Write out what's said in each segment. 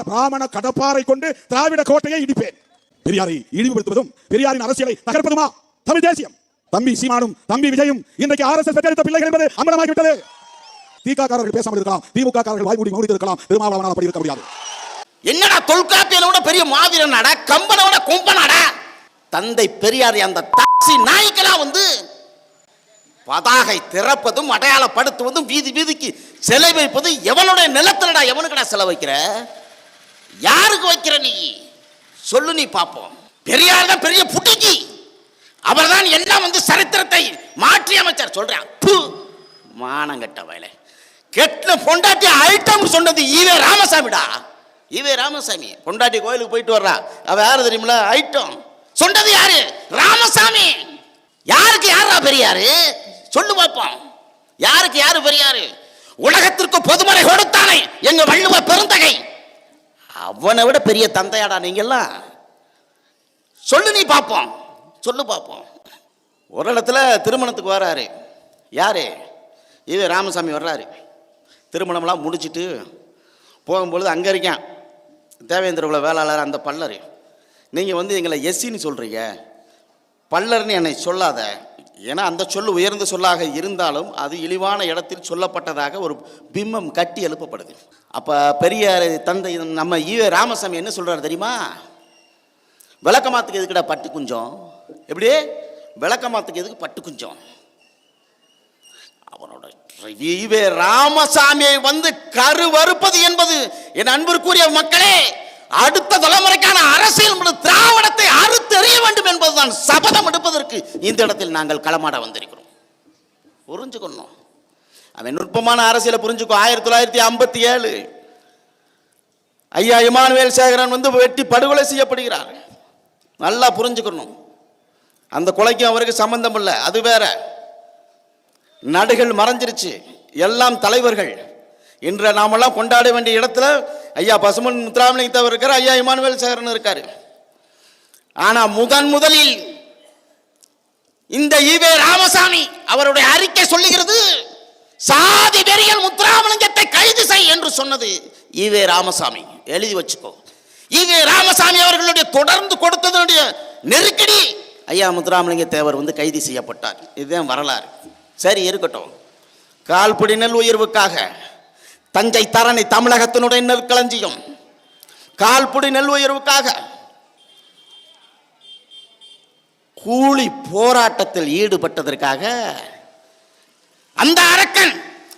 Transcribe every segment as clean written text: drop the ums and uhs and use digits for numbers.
பிராமண கடப்பாரை கொண்டு திராவிட கோட்டையை இடிப்பேன். பெரியாரை இழிவுபடுத்துவதும் பெரியாரின் அரசியலை தகர்ப்பதுமா தமிழ் தேசியம்? தம்பி சீமானும் தம்பி விஜயும் இன்றைக்கு RSS பெற்றெடுத்த பிள்ளைகள் என்பது அம்பலமாகிவிட்டது. திகாரர்கள் பேசாமல் இருக்கலாம், திமுக காரர்கள் வாய்மூடி மௌனித்து இருக்கலாம், திருமாவளவனால் அப்படி இருக்க முடியாது. என்னடா தொல்காப்பியனோட பெரிய மாதிரனாடா, கம்பனோட கும்பனாடா, தந்தை பெரியார் அந்த தாசி நாய்க்கெல்லாம் வந்து பதாகை திறப்பதும் அடையாளப்படுத்துவதும் வீதி வீதிக்கு செலை வைப்பது எவனுடைய நிலத்திலடா எவனுக்கடா செலவு வைக்கிற? யாருக்கு வைக்கிற நீ சொல்லு, நீ பாப்போம். பெரியார் தான் பெரிய புட்டிக்கு, அவர் தான் எல்லாம் வந்து சரித்திரத்தை மாற்றி அமைச்சார் சொல்றான். மானங்கட்ட வயலை கெட்ட பொண்டாட்டி ஐட்டம் சொன்னது ஈவே ராமசாமிடா. ஈவே ராமசாமி பொண்டாட்டி கோயிலுக்கு போயிட்டு வர்றா, அவ யாரு தெரியுமில? ஐட்டம் சொன்னது யாரு? ராமசாமி. யாருக்கு யாரா பெரியாரு சொல்லு பார்ப்போம். யாருக்கு யாரு பெரியாரு? உலகத்திற்கு பொதுமறை கொடுத்தானே எங்க வள்ளுவ பெருந்தகை, அவனை விட பெரிய தந்தையாடா நீங்க எல்லாம். சொல்லு நீ பார்ப்போம், சொல்லு பார்ப்போம். ஒரு இடத்துல திருமணத்துக்கு வர்றாரு. யாரு? இது ராமசாமி வர்றாரு. திருமணம்லாம் முடிச்சுட்டு போகும்பொழுது அங்கே இருக்கான் தேவேந்திர வேளாளர், அந்த பல்லர். நீங்கள் வந்து எங்களை எஸ்சின்னு சொல்கிறீங்க, பல்லர்னு என்னை சொல்லாத. ஏன்னா அந்த சொல்லு உயர்ந்த சொல்லாக இருந்தாலும் அது இழிவான இடத்தில் சொல்லப்பட்டதாக ஒரு பிம்பம் கட்டி எழுப்பப்படுது. அப்போ பெரிய தந்தை நம்ம ஈவே ராமசாமி என்ன சொல்கிறார் தெரியுமா? விளக்கமாத்துக்கு எதுக்குடா பட்டு குஞ்சம்? எப்படி விளக்கமாத்துக்கு எதுக்கு பட்டு குஞ்சம்? அவனோட ஈவே ராமசாமியை வந்து கருவறுப்பது என்பது என் அன்பிற்குரிய மக்களே, அடுத்த தலைமுறைக்கான அரசியல் திராவிடத்தை அறுத்தெறிய வேண்டும் என்பதுதான் சபதம் எடுப்பதற்கு இந்த இடத்தில் நாங்கள் களமாட வந்திருக்கிறோம். புரிஞ்சுக்கணும், அவன் நுட்பமான அரசியலை புரிஞ்சுக்கோ. 1957 ஐயா இமானுவேல் சேகரன் வந்து வெட்டி படுகொலை செய்யப்படுகிறார். நல்லா புரிஞ்சுக்கணும், அந்த கொலைக்கும் அவருக்கு சம்பந்தம் இல்லை, அது வேற. நடுகள் மறைஞ்சிருச்சு, எல்லாம் தலைவர்கள். இன்று நாமெல்லாம் கொண்டாட வேண்டிய இடத்துல ஐயா பசுமன் முத்துராமலிங்க தேவர் இருக்கார், ஐயா இமானுவேல் சேகரன் இருக்காரு. ஆனா முதலில் இந்த ஈவே ராமசாமி அவருடைய அறிக்கை சொல்லுகிறது, சாதி வெறியல் முத்துராமலிங்கத்தை கைது செய் என்று சொன்னது ஈவே ராமசாமி. எழுதி வச்சுக்கோ. ஈவே ராமசாமி அவர்களுடைய தொடர்ந்து கொடுத்ததனுடைய நெருக்கடி ஐயா முத்துராமலிங்க தேவர் வந்து கைது செய்யப்பட்டார். இதுதான் வரலாறு. சரி இருக்கட்டும். கால்படி நெல் உயர்வுக்காக தஞ்சை தரணி தமிழகத்தினுடைய நெற்களஞ்சியம், கால்படி நெல் உயர்வுக்காக கூலி போராட்டத்தில் ஈடுபட்டதற்காக அந்த அரக்கன்,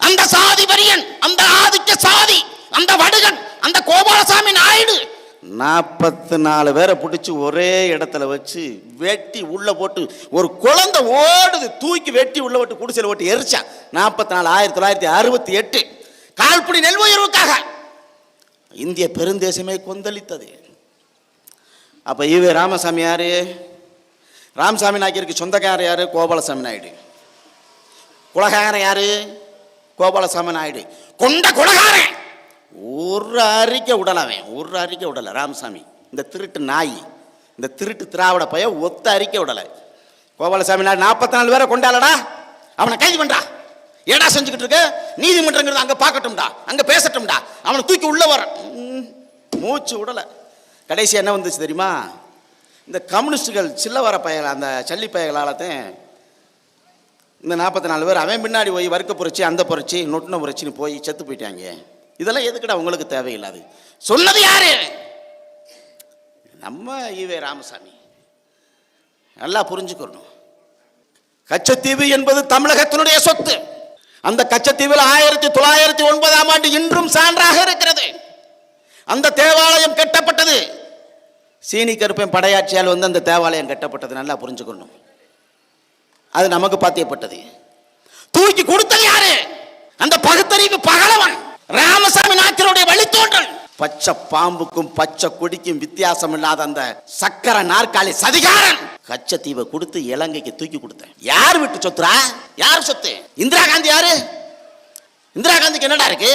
அந்த சாதி வரியன், அந்த ஆதிக்க சாதி, அந்த வடுகன், அந்த கோபாலசாமி நாயுடு 44 பேரை பிடிச்சி ஒரே இடத்துல வச்சு வெட்டி உள்ள போட்டு, ஒரு குழந்தை ஓடுது தூக்கி வெட்டி உள்ள போட்டு குடிசையில் போட்டு எரிச்சான். 44 1968 கால்படி நெல் உயர்வுக்காக இந்திய பெருந்தேசமே கொந்தளித்தது. அப்ப ஈவே ராமசாமி யாரு? ராமசாமி நாயக்கருக்கு சொந்தக்காரர் யாரு? கோபாலசாமி நாயுடு. குலகாரன் யாரு? கோபாலசாமி நாயுடு. கொண்ட குலகாரன் ஒரு அறிக்கை விடலாவேன், ஒரு அறிக்கை விடலை ராமசாமி. இந்த திருட்டு நாய், இந்த திருட்டு திராவிட பைய ஒத்த அறிக்கை விடலை. கோபாலசாமி நாயுடு 44 பேரை கொண்டாலடா, அவனை கைது பண்றா. ஏடா செஞ்சுக்கிட்டு இருக்க? நீதிமன்றங்கிறது அங்க பார்க்கட்டும்டா, அங்க பேசட்டும்டா, அவனை தூக்கி உள்ள வர மூச்சு விடலை. கடைசி என்ன வந்துச்சு தெரியுமா? இந்த கம்யூனிஸ்டுகள் சில்ல வர பயல், அந்த சல்லி பயங்களாலத்தான் இந்த 44 பேர் அவன் பின்னாடி போய் வறுக்க புரட்சி, அந்த புரட்சி, நொட்டின புரட்சின்னு போய் செத்து போயிட்டாங்க. இதெல்லாம் எதுக்குடா உங்களுக்கு தேவையில்லாது? சொன்னது யாரு? நம்ம ஈவே ராமசாமி. நல்லா புரிஞ்சுக்கணும். கச்சத்தீவு என்பது தமிழகத்தினுடைய சொத்து. அந்த கச்சத்தீவில் 1909ஆம் ஆண்டு இன்றும் சான்றாக இருக்கிறது. அந்த தேவாலயம் கட்டப்பட்டது சீனி கருப்பன் படையாட்சியால் வந்து அந்த தேவாலயம் கட்டப்பட்டது. நல்லா புரிஞ்சுக்கணும், அது நமக்கு பாத்தியப்பட்டது. தூக்கி கொடுத்தது யாரு? அந்த பகுத்தறிவு பகலவன் ராமசாமி நாயக்கருடைய வழித்தோன்றல். பச்சை பாம்புக்கும் பச்சை கொடிக்கும் வித்தியாசம் இல்லாத அந்த சக்கர நாற்காலி சதிகாரன் கச்சத்தீவை கொடுத்து இலங்கைக்கு தூக்கி கொடுத்த. யார் விட்டு சொத்துரா? யார் சொத்து? இந்திரா காந்தி யாரு? இந்திரா காந்திக்கு என்னடா இருக்கு?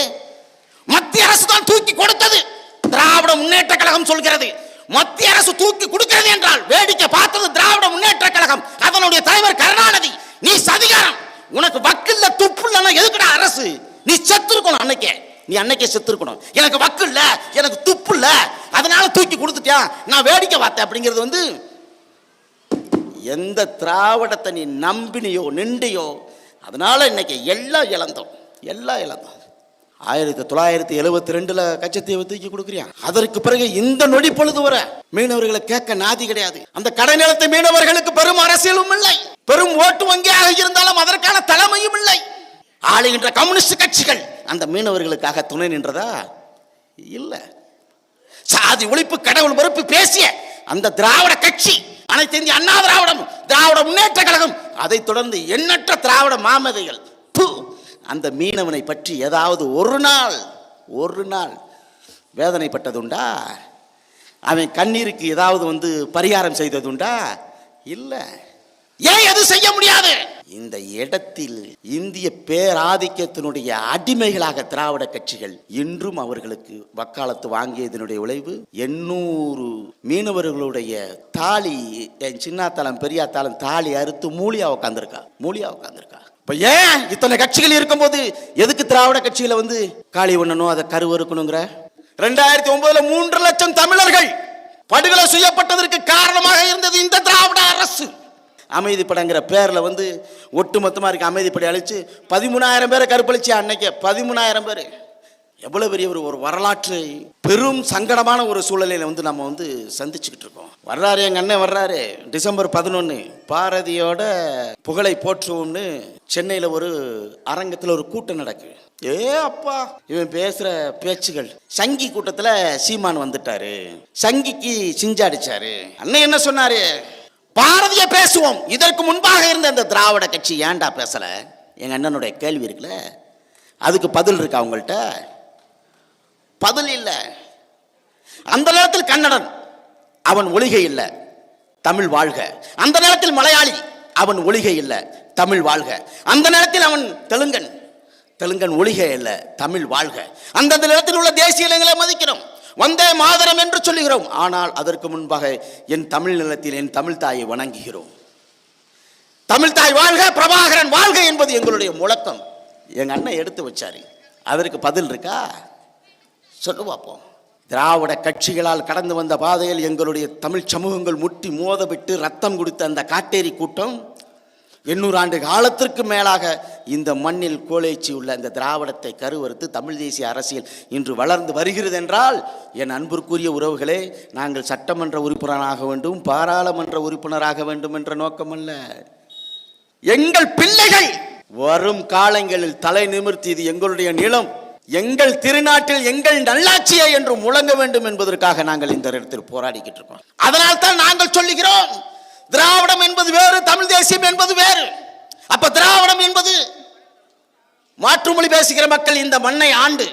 மத்திய அரசு தான் தூக்கி கொடுத்தது. திராவிட முன்னேற்ற கழகம் சொல்கிறது, மத்திய அரசு தூக்கி கொடுக்கிறது என்றால் வேடிக்கை பார்த்தது திராவிட முன்னேற்ற கழகம், அதனுடைய தலைவர் கருணாநிதி. நீ சதிகாரம், உனக்கு வக்கில்ல துப்புலன்னா எதுக்குடா அரசு? நீ செத்து இருக்கணும் அன்னைக்கே. நீ அன்னைக்கே செத்துருக்கணும். எனக்கு வக்கு இல்ல, எனக்கு துப்பு இல்ல, அதனால தூக்கி கொடுத்துட்டேன், நான் வேடிக்கை பார்த்தேன் அப்படிங்கிறது வந்து எந்த திராவிடத்தை நீ நம்பினியோ நின்றியோ அதனால இன்னைக்கு எல்லாம் இழந்தோம். 1972 கச்சத்தீவை தூக்கி கொடுக்குறியா? அதற்கு பிறகு இந்த நொடி பொழுது வர மீனவர்களை கேட்க நாதி கிடையாது. அந்த கடைநிலத்தை மீனவர்களுக்கு பெரும் அரசியலும் இல்லை, பெரும் ஓட்டு வங்கியாக இருந்தாலும் அதற்கான தலைமையும் இல்லை. ஆளுகின்ற கம்யூனிஸ்ட் கட்சிகள் அந்த மீனவர்களுக்காக துணை நின்றதா? இல்ல. சாதி ஒழிப்பு, கடவுள் மறுப்பு பேசிய அந்த திராவிட கட்சி, அனைத்து இந்திய அண்ணா திராவிடம், திராவிட முன்னேற்ற கழகம், அதை தொடர்ந்து எண்ணற்ற திராவிட மாமேதைகள் அந்த மீனவனை பற்றி ஏதாவது ஒரு நாள் வேதனைப்பட்டதுண்டா? அவன் கண்ணீருக்கு ஏதாவது வந்து பரிகாரம் செய்ததுண்டா? இல்ல. ஏன் எது செய்ய முடியாது? இந்த இடத்தில் இந்திய பேராதிக்கத்தினுடைய அடிமைகளாக திராவிட கட்சிகள் இன்றும் அவர்களுக்கு வக்காலத்து வாங்கியதனுடைய விளைவு 800 மீனவர்களுடைய தாலி, என் சின்னாத்தாளம் பெரியாத்தாளம் தாலி அறுத்து மூலியா உட்காந்துருக்கா. இப்ப ஏன் இத்தனை கட்சிகள் இருக்கும்போது எதுக்கு திராவிட கட்சிகளை வந்து காளி ஒண்ணணும், அதை கருவறுக்கணுங்கிற? 2009 3 லட்சம் தமிழர்கள் படுகொலை செய்யப்பட்டதற்கு காரணமாக இருந்தது இந்த திராவிட அரசு. அமைதிப்படைங்கிற பேர்ல வந்து ஒட்டுமொத்தமா இருக்க அமைதிப்படை அழிச்சு 13,000 பேரை கற்பழிச்சு. அன்னைக்கு 13,000 பேர் எவ்வளவு பெரிய ஒரு வரலாற்று பெரும் சங்கடமான ஒரு சூழலையில வந்து நம்ம வந்து சந்திச்சுக்கிட்டு இருக்கோம். வர்றாரு எங்க அண்ணன் வர்றாரு. டிசம்பர் 11 பாரதியோட புகழை போற்றுவோம்னு சென்னையில ஒரு அரங்கத்தில் ஒரு கூட்டம் நடக்கு. அப்பா, இவன் பேசுற பேச்சுகள். சங்கி கூட்டத்துல சீமான் வந்துட்டாரு, சங்கிக்கு சிஞ்சாடிச்சாரு. அண்ணன் என்ன சொன்னாரு? பாரதிய பேசுவோம். இதற்கு முன்பாக இருந்த இந்த திராவிட கட்சி ஏன்டா பேசல? எங்க அண்ணனுடைய கேள்வி இருக்குல்ல, அதுக்கு பதில் இருக்கா உங்கள்கிட்ட? பதில் இல்ல. அந்த நேரத்தில் கன்னடன், அவன் ஒளிகை இல்ல, தமிழ் வாழ்க. அந்த நேரத்தில் மலையாளி, அவன் ஒளிகை இல்ல, தமிழ் வாழ்க. அந்த நேரத்தில் அவன் தெலுங்கன் ஒளிகை இல்ல, தமிழ் வாழ்க. அந்தந்த நேரத்தில் உள்ள தேசிய இனங்களை மதிக்கிறோம், வந்தே மாதரம் என்று சொல்லுகிறோம். ஆனால் அதற்கு முன்பாக என் தமிழ் நிலத்தில் என் தமிழ் தாயை வணங்குகிறோம். தமிழ் தாய் வாழ்க, பிரபாகரன் வாழ்க என்பது எங்களுடைய முழக்கம். எங்க அண்ணன் எடுத்து வச்சாரு. அதற்கு பதில் இருக்கா? சொல்லு பார்ப்போம். திராவிட கட்சிகளால் கடந்து வந்த பாதையில் எங்களுடைய தமிழ் சமூகங்கள் முட்டி மோதவிட்டு ரத்தம் கொடுத்த அந்த காட்டேரி கூட்டம் 800 ஆண்டு காலத்திற்கு மேலாக இந்த மண்ணில் கோலேச்சி உள்ள இந்த திராவிடத்தை கருவறுத்து தமிழ் தேசிய அரசியல் இன்று வளர்ந்து வருகிறது என்றால், என் அன்பிற்குரிய உறவுகளே, நாங்கள் சட்டமன்ற உறுப்பினராக வேண்டும், பாராளுமன்ற உறுப்பினராக வேண்டும் என்ற நோக்கம் அல்ல. எங்கள் பிள்ளைகள் வரும் காலங்களில் தலை நிமிர்த்தி இது எங்களுடைய நிலம், எங்கள் திருநாட்டில் எங்கள் நல்லாட்சியை என்று முழங்க வேண்டும் என்பதற்காக நாங்கள் இந்த இடத்தில் போராடிக்கிட்டு இருக்கோம். அதனால் தான் நாங்கள் சொல்லுகிறோம், திராவிடம் என்பது வேறு, தமிழ் தேசியம் என்பது வேறு. அப்ப திராவிடம் என்பது மாற்றுமொழி பேசுகிற மக்கள் இந்த மண்ணை ஆண்டு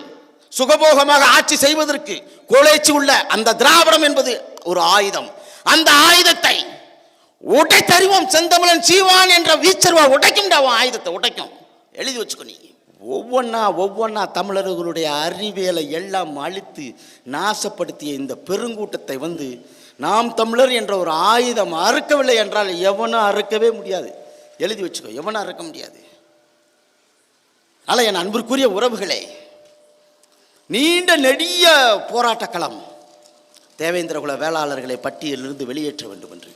சுகபோகமாக ஆட்சி செய்வதற்கு கோலேச்சி உள்ள அந்த திராவிடம் என்பது ஒரு ஆயுதம். அந்த ஆயுதத்தை உடைத்தறிவோம். செந்தமிழன் சீவான் என்ற வீச்சர்வா உடைக்கும், ஆயுதத்தை உடைக்கும். எழுதி வச்சுக்கோ. நீ ஒவ்வொன்னா தமிழர்களுடைய அறிவியலை எல்லாம் அழித்து நாசப்படுத்திய இந்த பெருங்கூட்டத்தை வந்து நாம் தமிழர் என்ற ஒரு ஆயுதம் அறுக்கவில்லை என்றால் எவனும் அறுக்கவே முடியாது. எழுதி வச்சுக்கோ, எவனும் அறுக்க முடியாது. அதனால் என் அன்பிற்குரிய உறவுகளே, நீண்ட நெடிய போராட்ட களம். தேவேந்திர குல வேளாளர்களை பட்டியலிருந்து வெளியேற்ற வேண்டும் என்று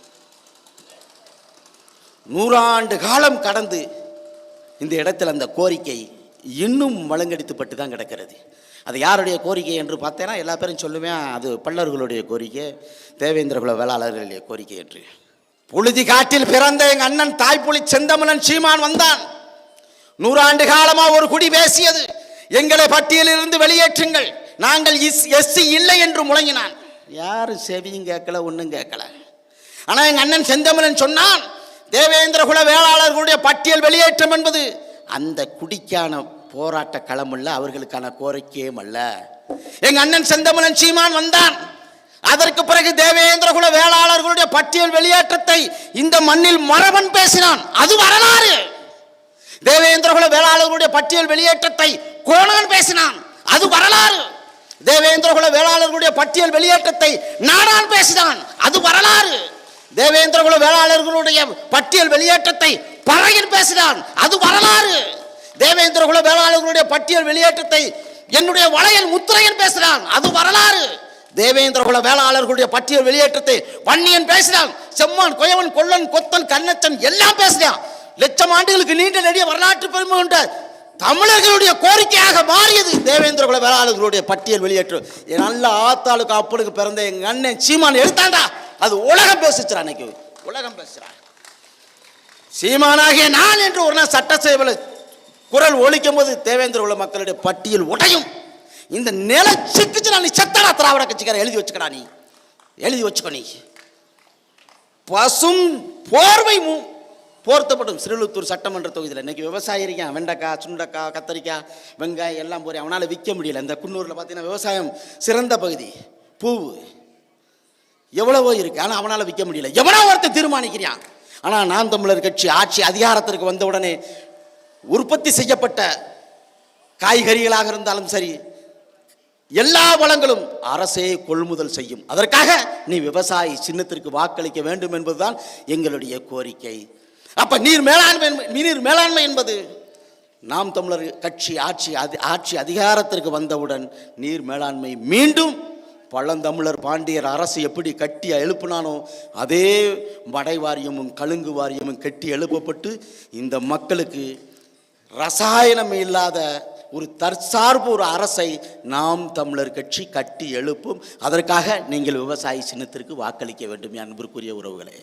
100 ஆண்டு காலம் கடந்து இந்த இடத்தில் அந்த கோரிக்கை இன்னும் வழங்கடித்துப்பட்டு தான் கிடக்கிறது. அது யாருடைய கோரிக்கை என்று பார்த்தேன்னா எல்லா பேரும் சொல்லுவேன், அது பல்லர்களுடைய கோரிக்கை, தேவேந்திர குல வேளாளர்களுடைய கோரிக்கை என்று. புழுதி காட்டில் பிறந்த எங்க அண்ணன் தாய்ப்புலி செந்தமிழன் சீமான் வந்தான். 100 ஆண்டு காலமா ஒரு குடி பேசியது, எங்களை பட்டியலிருந்து வெளியேற்றுங்கள், நாங்கள் எஸ்சி இல்லை என்று முழங்கினான். யாரும் செவியும் கேட்கல, ஒன்றும் கேட்கல. ஆனா எங்க அண்ணன் செந்தமிழன் சொன்னான், தேவேந்திர குல வேளாளர்களுடைய பட்டியல் வெளியேற்றம் என்பது அந்த குடிக்கான போராட்ட களம் அல்ல, அவர்களுக்கான கோரிக்கையும் அல்ல. எங்க அண்ணன் செந்தமிழன் சீமான் வந்தான். அதற்கு பிறகு தேவேந்திர குல வேளாளர்களுடைய பட்டியல் வெளியேற்றத்தை இந்த மண்ணில் மரபன் பேசினான். அது வரலாறு. தேவேந்திர குல வேளாளர்களுடைய பட்டியல் வெளியேற்றத்தை கோணன் பேசினான். அது வரலாறு. தேவேந்திர குல வேளாளர்களுடைய பட்டியல் வெளியேற்றத்தை நாடான் பேசினான். அது வரலாறு. தேவேந்திர குல வேளாளர்களுடைய பட்டியல் வெளியேற்றத்தை பறையன் பேசினான். அது வரலாறு. தேவேந்திர குல வேளாளர்களுடைய பட்டியல் வெளியேற்றத்தை என்னுடைய வளையல் முத்திரையன் பேசுறான், அது வரலாறு. தேவேந்திர குல வேளாளர்களுடைய பட்டியல் வெளியேற்றத்தை வன்னியன் பேசுறான், செம்மான், கொயவன், கொல்லன், கொத்தன், கண்ணச்சன் எல்லாம் பேசுறான். லட்சம் ஆண்டுகளுக்கு நீண்ட நெடிய வரலாற்று பெருமை கொண்ட தமிழர்களுடைய கோரிக்கையாக மாறியது தேவேந்திர குல வேளாளர்களுடைய பட்டியல் வெளியேற்று. என் நல்ல ஆத்தாளுக்கு அப்பனுக்கு பிறந்த எங்க அண்ணன் சீமான் எடுத்தாண்டா, அது உலகம் பேசுச்சுறான். அன்னைக்கு உலகம் பேசுறான். சீமானாகிய நான் என்று ஒரு நாள் சட்டசபையில் குரல் ஒலிக்கும் போது தேவேந்திர குல மக்களுடைய பட்டியல் உடையும். இந்த நில சிக்குச்சுனா நீ செத்தடா திராவிட கட்சிக்கார, எழுதி வச்சுக்கடா, நீ எழுதி வச்சுக்கோ. நீ பசும் போர்வை போர்த்தப்படும் சிறுலுத்தூர் சட்டமன்ற தொகுதியில் இன்னைக்கு விவசாயி இருக்கான். வெண்டைக்காய், சுண்டக்காய், கத்தரிக்காய், வெங்காயம் எல்லாம் போறேன். அவனால் விற்க முடியல. இந்த குன்னூரில் பார்த்தீங்கன்னா விவசாயம் சிறந்த பகுதி, பூவு எவ்வளவோ இருக்கு, ஆனால் அவனால் விற்க முடியல. எவனோ ஒருத்தர் தீர்மானிக்கிறான். ஆனால் நாம் தமிழர் கட்சி ஆட்சி அதிகாரத்திற்கு வந்த உடனே உற்பத்தி செய்யப்பட்ட காய்கறிகளாக இருந்தாலும் சரி, எல்லா வளங்களும் அரசே கொள்முதல் செய்யும். அதற்காக நீ விவசாயி சின்னத்திற்கு வாக்களிக்க வேண்டும் என்பதுதான் எங்களுடைய கோரிக்கை. அப்ப நீர் மேலாண்மை என்பது நாம் தமிழர் கட்சி ஆட்சி அதிகாரத்திற்கு வந்தவுடன் நீர் மேலாண்மை மீண்டும் பழந்தமிழர் பாண்டியர் அரசு எப்படி கட்டி எழுப்பினானோ அதே மடை வாரியமும் கழுங்கு வாரியமும் கட்டி எழுப்பப்பட்டு இந்த மக்களுக்கு ரசாயனம் இல்லாத ஒரு தற்சார்பு ஒரு அரசை நாம் தமிழர் கட்சி கட்டி எழுப்பும். அதற்காக நீங்கள் விவசாயி சின்னத்திற்கு வாக்களிக்க வேண்டும், அன்பிற்குரிய உறவுகளே.